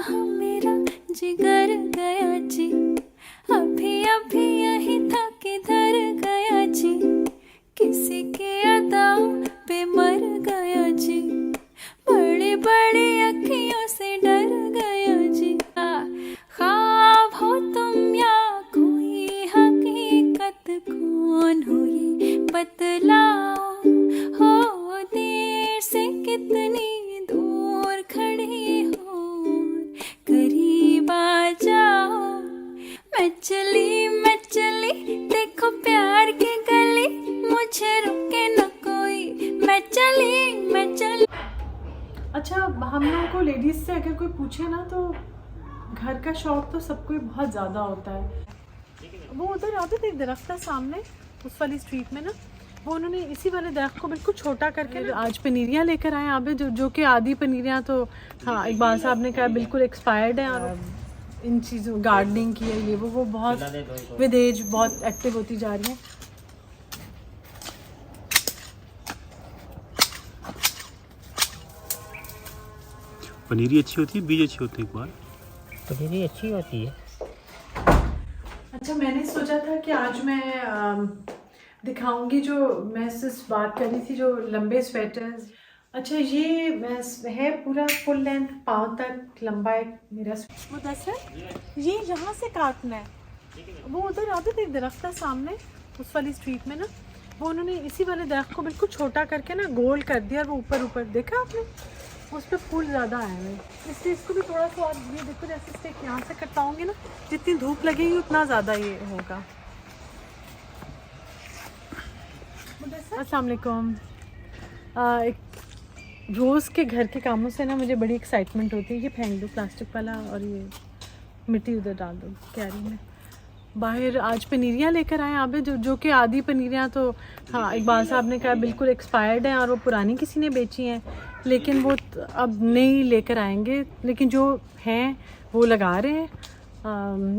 मेरा जिगर गया जी, अभी अभी यही था किधर गया जी, किसी की अदाओं पे मर गया जी, बड़ी बड़ी अखियों से डर गया जी। ख्वाब हो तुम या कोई हकीकत, कौन हो ये बतलाओ, हो देर से कितनी दूर खड़ी हो, करीब आ जाओ। मैं चली देखो प्यार की गली, मुझे रुके न कोई, मैं चली। अच्छा, हम लोगों को लेडीज से अगर कोई पूछे ना तो घर का शौक तो सबको ही बहुत ज़्यादा होता है। वो उधर आते थे, दरख्त है सामने उस वाली स्ट्रीट में ना, वो उन्होंने इसी वाले दरख्त को बिल्कुल छोटा करके ना आज पनीरियाँ लेकर आए यहाँ पे, जो कि आधी पनीरियाँ तो हाँ इकबाल साहब ने कहा बिल्कुल एक्सपायर्ड है, और इन चीज़ों गार्डनिंग की है ये वो बहुत विद एज बहुत एक्टिव होती जा रही है। पनीरी अच्छी होती है, बीज अच्छी होती है, एक बार पनीरी अच्छी होती है। अच्छा, मैंने सोचा था कि आज मैं दिखाऊंगी जो मैं सिर्फ बात कर रही थी, जो लंबे स्वेटर्स। अच्छा, ये है पूरा फुल लेंथ पाँव तक लंबा एक मेरा मुदस्सर, ये यहाँ से काटना है। वो उधर आते थे, दरख्त है सामने उस वाली स्ट्रीट में ना, वो उन्होंने इसी वाले दरख्त को बिल्कुल छोटा करके ना गोल कर दिया, और वो ऊपर देखा आपने, उस पर फूल ज़्यादा आए हुए, इसलिए इसको भी थोड़ा सा और ये देखो, जैसे स्टिक यहाँ से कटाऊंगी ना, जितनी धूप लगेगी उतना ज़्यादा ये होगा। अस्सलाम वालेकुम। एक रोज़ के घर के कामों से ना मुझे बड़ी एक्साइटमेंट होती है। ये फेंक दो प्लास्टिक वाला, और ये मिट्टी उधर डाल दो कैरी में। बाहर आज पनीरियाँ लेकर आए यहाँ पे, जो कि आधी पनीरियाँ तो हाँ इकबाल साहब ने कहा बिल्कुल एक्सपायर्ड हैं, और वो पुरानी किसी ने बेची हैं, लेकिन वो अब नई लेकर आएंगे, लेकिन जो हैं वो लगा रहे हैं।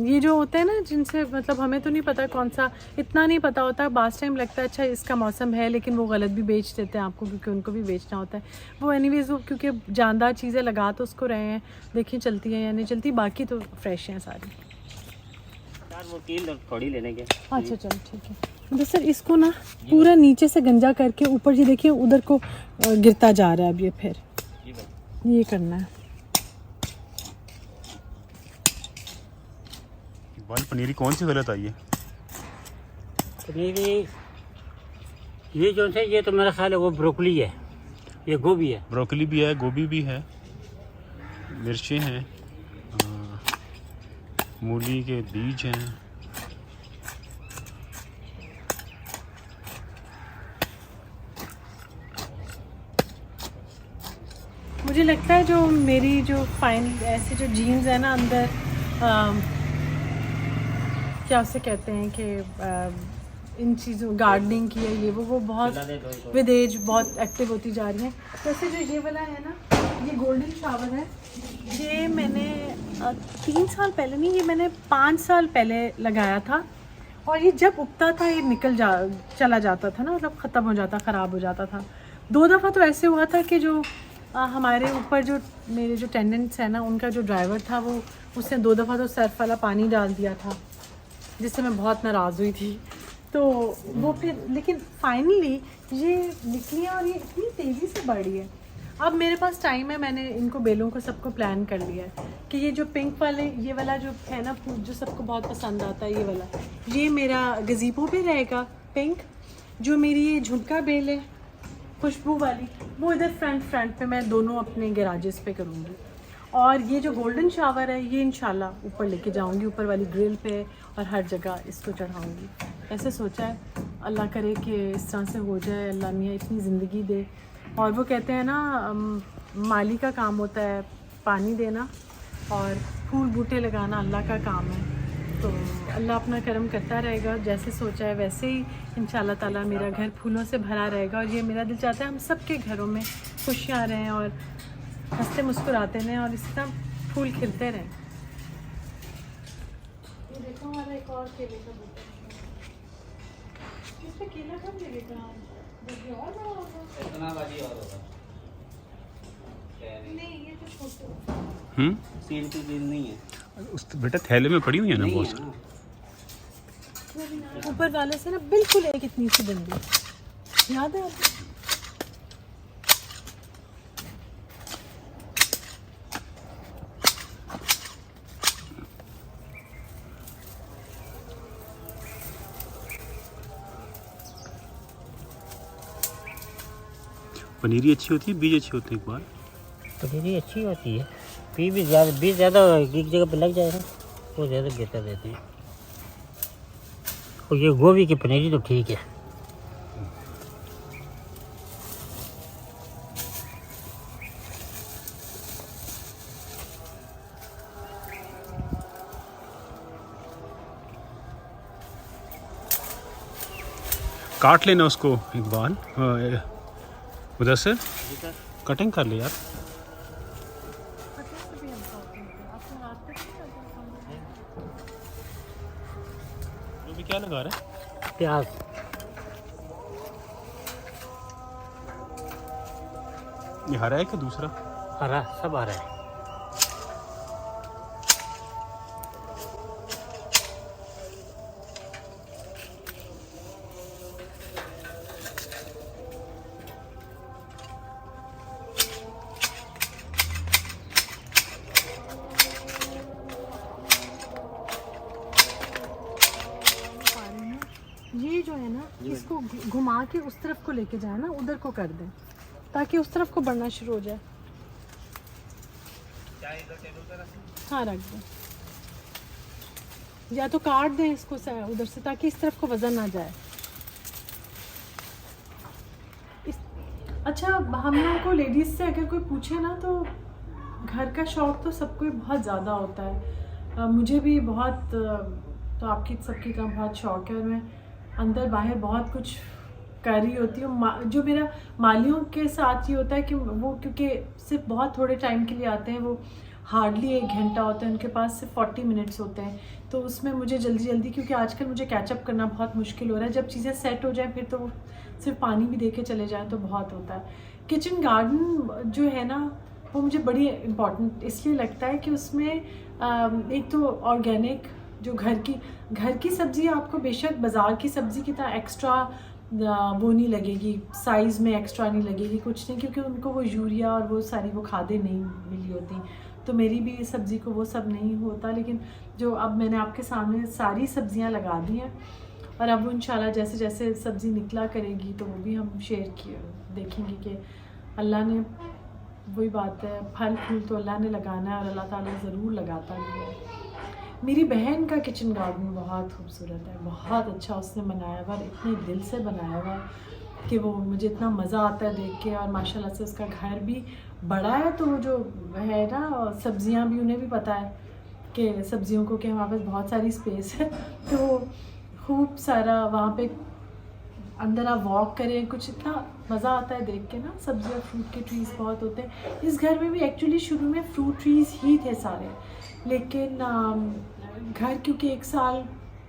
ये जो होते हैं ना, जिनसे मतलब हमें तो नहीं पता कौन सा, इतना नहीं पता होता, बास टाइम लगता है अच्छा इसका मौसम है, लेकिन वो गलत भी बेच देते हैं आपको, क्योंकि उनको भी बेचना होता है। वो एनीवेज वो क्योंकि जानदार चीज़ें लगा तो उसको रहे हैं, देखिए चलती है या नहीं चलती, बाकी तो फ्रेश हैं सारी। वो कील थोड़ी लेने के। अच्छा चलो ठीक है। मतलब सर इसको ना पूरा नीचे से गंजा करके ऊपर, ये देखिए उधर को गिरता जा रहा है, अब ये फिर ये करना है। पनीरी कौन सी गलत आई है? पनीरी ये जो है, ये तो मेरा ख्याल है वो ब्रोकली है, ये गोभी है। ब्रोकली भी है, गोभी भी है, मिर्चें हैं, मूली के बीज हैं। मुझे लगता है जो मेरी जो फाइन ऐसे जो जीन्स है ना अंदर, क्या उसे कहते हैं कि इन चीज़ों गार्डनिंग की है ये वो बहुत विद एज बहुत एक्टिव होती जा रही है। जैसे जो ये वाला है ना, ये गोल्डन शावर है, ये मैंने 3 साल पहले नहीं, ये मैंने 5 साल पहले लगाया था, और ये जब उगता था ये चला जाता था ना, मतलब ख़त्म हो जाता, ख़राब हो जाता था। 2 दफ़ा तो ऐसे हुआ था कि जो हमारे ऊपर जो मेरे जो टेनेंट्स हैं ना, उनका जो ड्राइवर था वो उसने 2 दफ़ा तो सर्फ वाला पानी डाल दिया था, जिससे मैं बहुत नाराज़ हुई थी। तो वो फिर लेकिन फाइनली ये निकली और ये इतनी तेज़ी से बढ़ी है। अब मेरे पास टाइम है, मैंने इनको बेलों को सबको प्लान कर लिया है कि ये जो पिंक वाले ये वाला जो है ना फूल, जो सबको बहुत पसंद आता है, ये वाला, ये मेरा गज़ीबो पे रहेगा पिंक। जो मेरी ये झुमका बेल है खुशबू वाली, वो इधर फ्रंट पे मैं दोनों अपने गैराजेस पे करूँगी। और ये जो गोल्डन शावर है ये इंशाल्लाह ऊपर लेके जाऊँगी, ऊपर वाली ग्रिल पे, और हर जगह इसको चढ़ाऊँगी। ऐसे सोचा है, अल्लाह करे कि इस तरह से हो जाए, अल्लाह मियाँ इतनी ज़िंदगी दे। और वो कहते हैं ना माली का काम होता है पानी देना, और फूल बूटे लगाना अल्लाह का काम है। तो अल्लाह अपना करम करता रहेगा, जैसे सोचा है वैसे ही इंशाल्लाह ताला मेरा घर फूलों से भरा रहेगा। और ये मेरा दिल चाहता है हम सबके घरों में खुशियाँ रहें और हंसते मुस्कुराते रहें, और इसी तरह फूल खिलते रहें। ये देखो हमारा एक और केले का बूटा, इस पे केला कब लगेगा? और बड़ा होगा, इतना बाजी और होगा नहीं, ये तो छोटा। सेल के दिन नहीं है। उस बेटा थैले में पड़ी हुई है ना नहीं बहुत है, सारी। हाँ। ऊपर वाले से ना बिल्कुल एक इतनी सी बंदी याद है आपको? पनीरी अच्छी होती है, बीज अच्छी होते हैं। एक बार पनीरी अच्छी होती है, बीज ज़्यादा एक जगह पे लग जाएगा वो ज़्यादा बेहतर रहते हैं। और ये गोभी की पनीरी तो ठीक है। काट लेना उसको एक बार उधर से कटिंग कर ले यार। वो भी क्या लगा रहा है? प्याज ये हरा है कि दूसरा? हरा सब हरा है। ये जो है ना इसको घुमा के उस तरफ को लेके जाए ना, उधर को कर दें ताकि उस तरफ को बढ़ना शुरू हो जाए। हाँ रख दें, या तो काट दें इसको उधर से ताकि इस तरफ को वजन ना जाए। अच्छा, हम लोगों को लेडीज़ से अगर कोई पूछे ना तो घर का शौक तो सबको ही बहुत ज़्यादा होता है। मुझे भी बहुत तो आपकी सबकी तरह बहुत शौक है और मैं अंदर बाहर बहुत कुछ कर रही होती हूँ। जो मेरा मालियों के साथ ये होता है कि वो क्योंकि सिर्फ बहुत थोड़े टाइम के लिए आते हैं, वो हार्डली 1 घंटा होता है उनके पास, सिर्फ 40 मिनट्स होते हैं, तो उसमें मुझे जल्दी जल्दी, क्योंकि आजकल मुझे कैचअप करना बहुत मुश्किल हो रहा है। जब चीज़ें सेट हो जाए फिर तो सिर्फ पानी भी दे के चले जाएँ तो बहुत होता है। किचन गार्डन जो है ना वो मुझे बड़ी इम्पॉर्टेंट इसलिए लगता है कि उसमें एक तो ऑर्गेनिक जो घर की सब्ज़ी आपको बेशक बाज़ार की सब्ज़ी की तरह एक्स्ट्रा वो नहीं लगेगी, साइज़ में एक्स्ट्रा नहीं लगेगी, कुछ नहीं, क्योंकि उनको वो यूरिया और वो सारी वो खादें नहीं मिली होती। तो मेरी भी सब्ज़ी को वो सब नहीं होता, लेकिन जो अब मैंने आपके सामने सारी सब्ज़ियां लगा दी हैं और अब वो इंशाल्लाह जैसे जैसे सब्ज़ी निकला करेगी तो वो भी हम शेयर किए देखेंगे कि अल्लाह ने, वही बात है, फल फूल तो अल्लाह ने लगाना है और अल्लाह ताला ज़रूर लगाता भी है। मेरी बहन का किचन गार्डन बहुत खूबसूरत है, बहुत अच्छा उसने बनाया हुआ, इतने दिल से बनाया हुआ कि वो मुझे इतना मज़ा आता है देख के। और माशाल्लाह से उसका घर भी बड़ा है, तो वो जो है ना सब्ज़ियां भी उन्हें भी पता है कि सब्ज़ियों को कि हमारे पास बहुत सारी स्पेस है, तो खूब सारा वहाँ पे अंदर आप वॉक करें, कुछ इतना मज़ा आता है देख के ना। सब्ज़ी और फ्रूट के ट्रीज़ बहुत होते हैं इस घर में भी। एक्चुअली शुरू में फ्रूट ट्रीज़ ही थे सारे, लेकिन घर क्योंकि 1 साल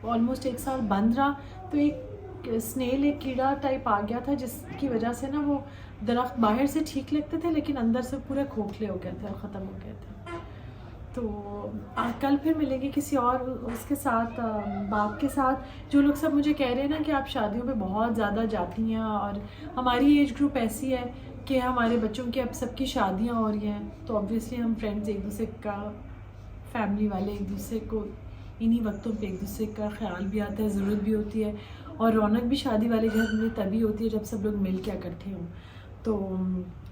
ऑलमोस्ट 1 साल बंद रहा, तो एक स्नेल, एक कीड़ा टाइप आ गया था, जिसकी वजह से ना वो दरख्त बाहर से ठीक लगते थे लेकिन अंदर से पूरे खोखले हो गए थे और ख़त्म हो गए थे। तो कल फिर मिलेंगे किसी और उसके साथ, बाप के साथ। जो लोग सब मुझे कह रहे हैं ना कि आप शादियों पे बहुत ज़्यादा जाती हैं, और हमारी एज ग्रुप ऐसी है कि हमारे बच्चों की अब सबकी शादियां हो रही हैं, तो ऑब्वियसली हम फ्रेंड्स एक दूसरे का, फैमिली वाले एक दूसरे को इन्हीं वक्तों पे एक दूसरे का ख्याल भी आता है, ज़रूरत भी होती है, और रौनक भी शादी वाले घर में तभी होती है जब सब लोग मिल के इकट्ठे हों। तो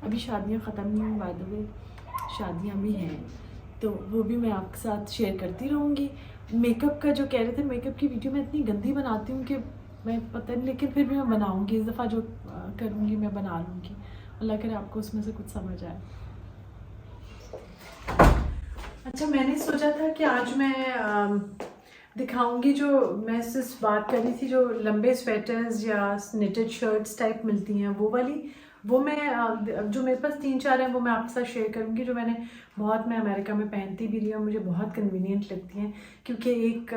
अभी शादियाँ ख़त्म नहीं हुई, बाद में शादियाँ भी हैं, तो वो भी मैं आपके साथ शेयर करती रहूँगी। मेकअप का जो कह रहे थे, मेकअप की वीडियो मैं इतनी गंदी बनाती हूँ कि मैं पता नहीं, लेकिन फिर भी मैं बनाऊँगी, इस दफ़ा जो करूँगी मैं बना लूँगी। अल्लाह करे आपको उसमें से कुछ समझ आए। अच्छा, मैंने सोचा था कि आज मैं दिखाऊंगी जो मैं सिर्फ बात कर रही थी, जो लंबे स्वेटर्स या निटेड शर्ट्स टाइप मिलती हैं वो वाली, वो मैं जो मेरे पास 3-4 हैं वो मैं आपके साथ शेयर करूंगी, जो मैं अमेरिका में पहनती भी रही हूँ, मुझे बहुत कन्वीनियंट लगती हैं, क्योंकि एक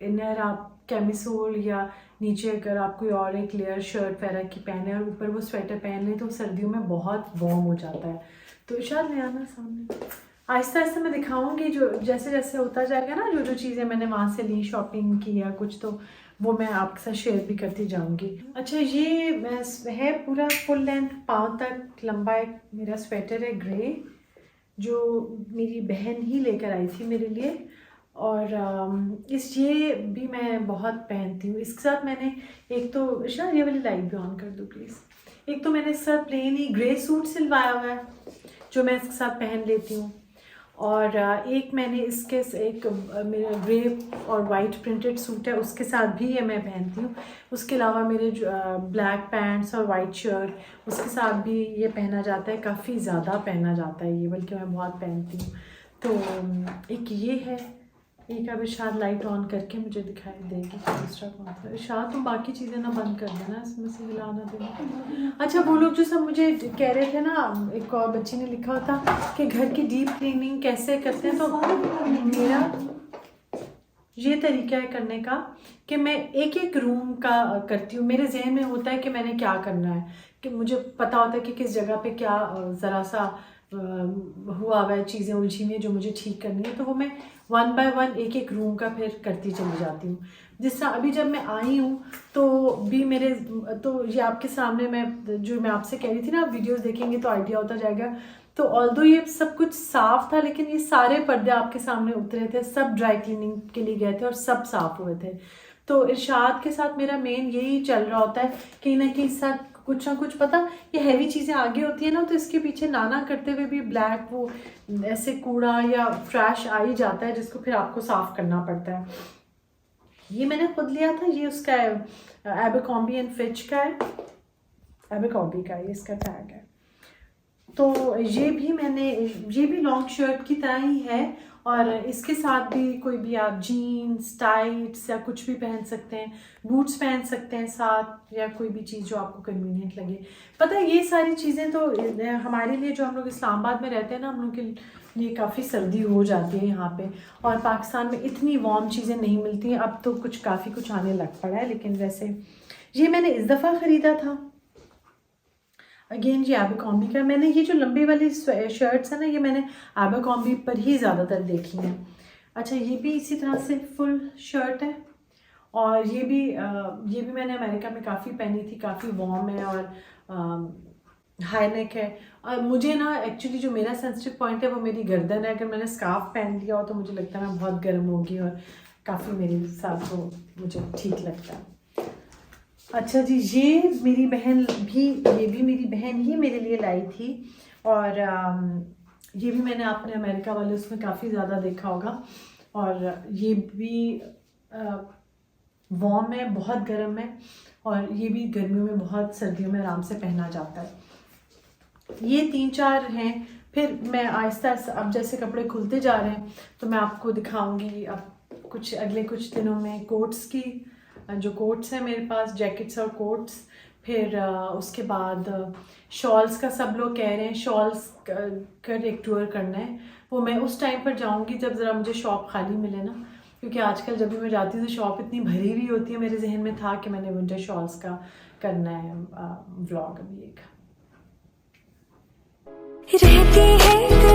इनर आप कैमिसोल या नीचे अगर आप कोई और एक लेयर शर्ट वगैरह की पहने और ऊपर वो स्वेटर पहन लें तो सर्दियों में बहुत वार्म हो जाता है। तो इशाद ले आना सामने, आहिस्ता आहिस्ता मैं दिखाऊंगी जो जैसे जैसे होता जाएगा ना, जो जो चीज़ें मैंने वहाँ से ली, शॉपिंग की या कुछ, तो वो मैं आपके साथ शेयर भी करती जाऊंगी। अच्छा, ये है पूरा फुल लेंथ पाँव तक लंबा एक मेरा स्वेटर है ग्रे, जो मेरी बहन ही लेकर आई थी मेरे लिए। और ये भी मैं बहुत पहनती हूँ। इसके साथ मैंने एक तो शायद ये वाली लाइट भी ऑन कर दूँ प्लीज़। एक तो मैंने इसके साथ प्लेन ही ग्रे सूट सिलवाया हुआ है जो मैं इसके साथ पहन लेती हूँ। और एक मैंने इसके एक मेरा ग्रे और वाइट प्रिंटेड सूट है, उसके साथ भी ये मैं पहनती हूँ। उसके अलावा मेरे ब्लैक पैंट्स और वाइट शर्ट, उसके साथ भी ये पहना जाता है, काफ़ी ज़्यादा पहना जाता है ये, बल्कि मैं बहुत पहनती हूँ। तो एक ये है, एक अब इरशाद लाइट ऑन करके मुझे दिखाई देगी कि दूसरा कौन सा। इरशाद तुम बाकी चीज़ें ना बंद कर देना, इसमें से हिला ना देना। अच्छा, वो लोग जो सब मुझे कह रहे थे ना, एक और बच्ची ने लिखा था कि घर की डीप क्लीनिंग कैसे करते हैं, तो मेरा ये तरीका है करने का कि मैं एक एक रूम का करती हूँ। मेरे जहन में होता है कि मैंने क्या करना है, कि मुझे पता होता है कि किस जगह पे क्या ज़रा सा हुआ हुआ है, चीज़ें उलझी हुई हैं जो मुझे ठीक करनी है, तो वो मैं 1 बाय 1 एक एक रूम का फिर करती चली जाती हूँ। जिस तरह अभी जब मैं आई हूँ तो भी मेरे, तो ये आपके सामने मैं आपसे कह रही थी ना, आप वीडियोस देखेंगे तो आइडिया होता जाएगा। तो ऑल्दो ये सब कुछ साफ़ था, लेकिन ये सारे पर्दे आपके सामने उतरे थे, सब ड्राई क्लीनिंग के लिए गए थे और सब साफ़ हुए थे। तो इरशाद के साथ मेरा मेन यही चल रहा होता है, कहीं ना कहीं साथ कुछ ना कुछ, पता ये हैवी चीज़ें आगे होती है ना, तो इसके पीछे नाना करते हुए भी ब्लैक वो ऐसे कूड़ा या ट्रैश आ ही जाता है, जिसको फिर आपको साफ़ करना पड़ता है। ये मैंने खुद लिया था, ये उसका है, एबरकॉम्बी एंड फिच का है, एबरकॉम्बी का ये इसका टैग है। तो ये भी लॉन्ग शर्ट की तरह ही है, और इसके साथ भी कोई भी आप जीन्स, टाइट्स या कुछ भी पहन सकते हैं, बूट्स पहन सकते हैं साथ, या कोई भी चीज़ जो आपको कन्वीनियंट लगे। पता है ये सारी चीज़ें तो हमारे लिए, जो हम लोग इस्लामाबाद में रहते हैं ना, हम लोग के लिए काफ़ी सर्दी हो जाती है यहाँ पे, और पाकिस्तान में इतनी वार्म चीज़ें नहीं मिलती हैं। अब तो काफ़ी कुछ आने लग पड़ा है, लेकिन वैसे ये मैंने इस दफ़ा ख़रीदा था। अगेन ये एबरकॉम्बी का, मैंने ये जो लंबी वाली शर्ट्स है ना, ये मैंने एबरकॉम्बी पर ही ज़्यादातर देखी हैं। अच्छा, ये भी इसी तरह से फुल शर्ट है, और ये भी मैंने अमेरिका में काफ़ी पहनी थी, काफ़ी वार्म है और हाई नेक है। और मुझे ना एक्चुअली जो मेरा सेंसिटिव पॉइंट है वो मेरी गर्दन है। अगर मैंने स्कार्फ पहन लिया हो तो मुझे लगता है मैं बहुत गर्म होगी, और काफ़ी मेरे साथ तो मुझे ठीक लगता है। अच्छा जी, ये भी मेरी बहन ही मेरे लिए लाई थी, और ये भी मैंने अपने अमेरिका वाले उसमें काफ़ी ज़्यादा देखा होगा, और ये भी वार्म है, बहुत गर्म है, और ये भी गर्मियों में बहुत, सर्दियों में आराम से पहना जाता है। ये 3-4 हैं। फिर मैं आहिस्ता आहिस्ता अब जैसे कपड़े खुलते जा रहे हैं तो मैं आपको दिखाऊंगी अब अगले कुछ दिनों में कोट्स की, जो कोट्स हैं मेरे पास, जैकेट्स और कोट्स। फिर उसके बाद शॉल्स का सब लोग कह रहे हैं, शॉल्स का एक टूर करना है। वो मैं उस टाइम पर जाऊंगी जब ज़रा मुझे शॉप खाली मिले ना, क्योंकि आजकल जब भी मैं जाती हूँ तो शॉप इतनी भरी हुई होती है। मेरे जहन में था कि मैंने विंटर शॉल्स का करना है व्लॉग अभी एक। रहती है